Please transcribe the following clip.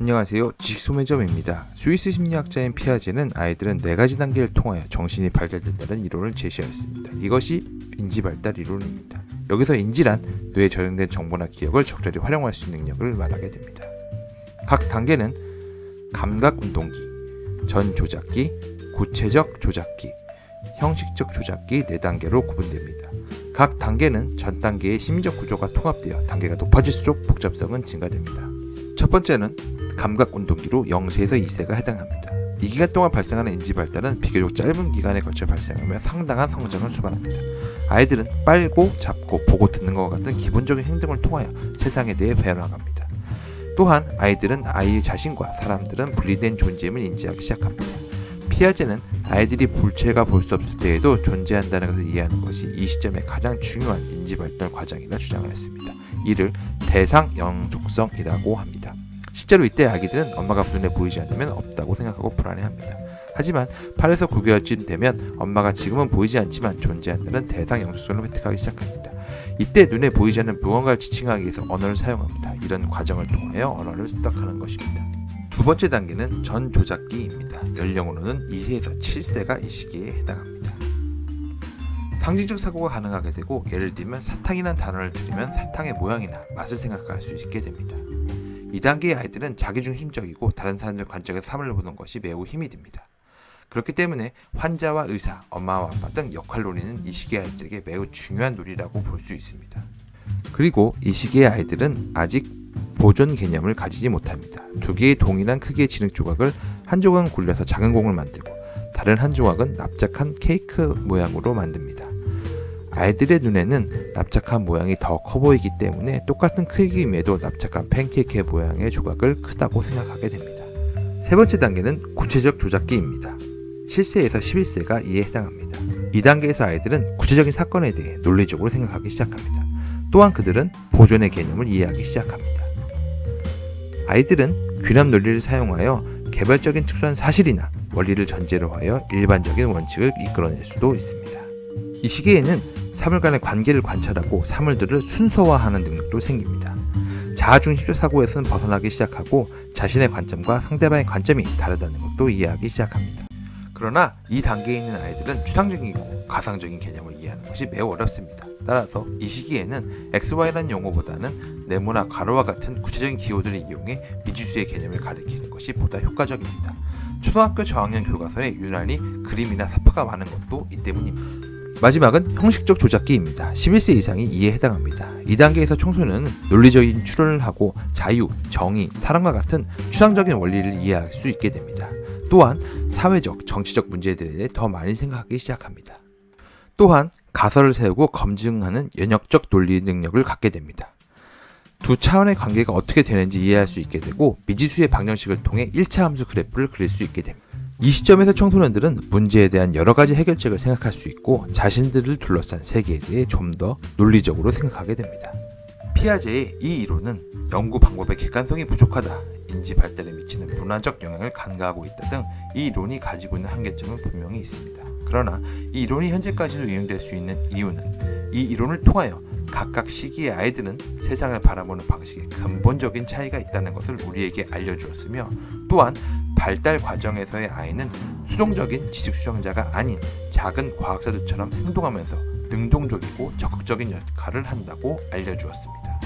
안녕하세요. 지식소매점입니다. 스위스 심리학자인 피아제는 아이들은 4가지 단계를 통하여 정신이 발달된다는 이론을 제시하였습니다. 이것이 인지발달 이론입니다. 여기서 인지란 뇌에 저장된 정보나 기억을 적절히 활용할 수 있는 능력을 말하게 됩니다. 각 단계는 감각운동기, 전조작기, 구체적 조작기, 형식적 조작기 4단계로 구분됩니다. 각 단계는 전 단계의 심리적 구조가 통합되어 단계가 높아질수록 복잡성은 증가됩니다. 첫 번째는 감각운동기로 0세에서 2세가 해당합니다. 이 기간 동안 발생하는 인지발달은 비교적 짧은 기간에 걸쳐 발생하며 상당한 성장을 수반합니다. 아이들은 빨고, 잡고, 보고, 듣는 것과 같은 기본적인 행동을 통하여 세상에 대해 배워나갑니다. 또한 아이들은 아이 자신과 사람들은 분리된 존재임을 인지하기 시작합니다. 피아제는 아이들이 불체가 볼 수 없을 때에도 존재한다는 것을 이해하는 것이 이 시점의 가장 중요한 인지발달 과정이라 주장하였습니다. 이를 대상 영속성이라고 합니다. 실제로 이때 아기들은 엄마가 눈에 보이지 않으면 없다고 생각하고 불안해합니다. 하지만 8에서 9개월쯤 되면 엄마가 지금은 보이지 않지만 존재한다는 대상 영속성을 획득하기 시작합니다. 이때 눈에 보이지 않는 무언가를 지칭하기 위해서 언어를 사용합니다. 이런 과정을 통하여 언어를 습득하는 것입니다. 두 번째 단계는 전조작기입니다. 연령으로는 2세에서 7세가 이 시기에 해당합니다. 상징적 사고가 가능하게 되고, 예를 들면 사탕이라는 단어를 들으면 사탕의 모양이나 맛을 생각할 수 있게 됩니다. 이 단계의 아이들은 자기중심적이고 다른 사람들 관점에서 사물을 보는 것이 매우 힘이 듭니다. 그렇기 때문에 환자와 의사, 엄마와 아빠 등 역할놀이는 이 시기의 아이들에게 매우 중요한 놀이라고 볼 수 있습니다. 그리고 이 시기의 아이들은 아직 보존 개념을 가지지 못합니다. 2개의 동일한 크기의 진흙 조각을 한 조각은 굴려서 작은 공을 만들고 다른 한 조각은 납작한 케이크 모양으로 만듭니다. 아이들의 눈에는 납작한 모양이 더 커 보이기 때문에 똑같은 크기임에도 납작한 팬케이크 모양의 조각을 크다고 생각하게 됩니다. 세 번째 단계는 구체적 조작기입니다. 7세에서 11세가 이에 해당합니다. 이 단계에서 아이들은 구체적인 사건에 대해 논리적으로 생각하기 시작합니다. 또한 그들은 보존의 개념을 이해하기 시작합니다. 아이들은 귀납 논리를 사용하여 개별적인 특수한 사실이나 원리를 전제로 하여 일반적인 원칙을 이끌어낼 수도 있습니다. 이 시기에는 사물 간의 관계를 관찰하고 사물들을 순서화하는 능력도 생깁니다. 자아중심적 사고에서는 벗어나기 시작하고 자신의 관점과 상대방의 관점이 다르다는 것도 이해하기 시작합니다. 그러나 이 단계에 있는 아이들은 추상적이고 가상적인 개념을 이해하는 것이 매우 어렵습니다. 따라서 이 시기에는 XY라는 용어보다는 네모나 가로와 같은 구체적인 기호들을 이용해 미지수의 개념을 가리키는 것이 보다 효과적입니다. 초등학교 저학년 교과서에 유난히 그림이나 사파가 많은 것도 이 때문입니다. 마지막은 형식적 조작기입니다. 11세 이상이 이에 해당합니다. 이 단계에서 청소년은 논리적인 추론을 하고 자유, 정의, 사랑과 같은 추상적인 원리를 이해할 수 있게 됩니다. 또한 사회적, 정치적 문제들에 대해 더 많이 생각하기 시작합니다. 또한 가설을 세우고 검증하는 연역적 논리 능력을 갖게 됩니다. 두 차원의 관계가 어떻게 되는지 이해할 수 있게 되고 미지수의 방정식을 통해 1차 함수 그래프를 그릴 수 있게 됩니다. 이 시점에서 청소년들은 문제에 대한 여러 가지 해결책을 생각할 수 있고 자신들을 둘러싼 세계에 대해 좀 더 논리적으로 생각하게 됩니다. 피아제의 이 이론은 연구 방법의 객관성이 부족하다, 인지 발달에 미치는 문화적 영향을 간과하고 있다 등 이 이론이 가지고 있는 한계점은 분명히 있습니다. 그러나 이 이론이 현재까지도 이용될 수 있는 이유는 이 이론을 통하여 각각 시기의 아이들은 세상을 바라보는 방식에 근본적인 차이가 있다는 것을 우리에게 알려주었으며, 또한 발달 과정에서의 아이는 수동적인 지식 수정자가 아닌 작은 과학자들처럼 행동하면서 능동적이고 적극적인 역할을 한다고 알려주었습니다.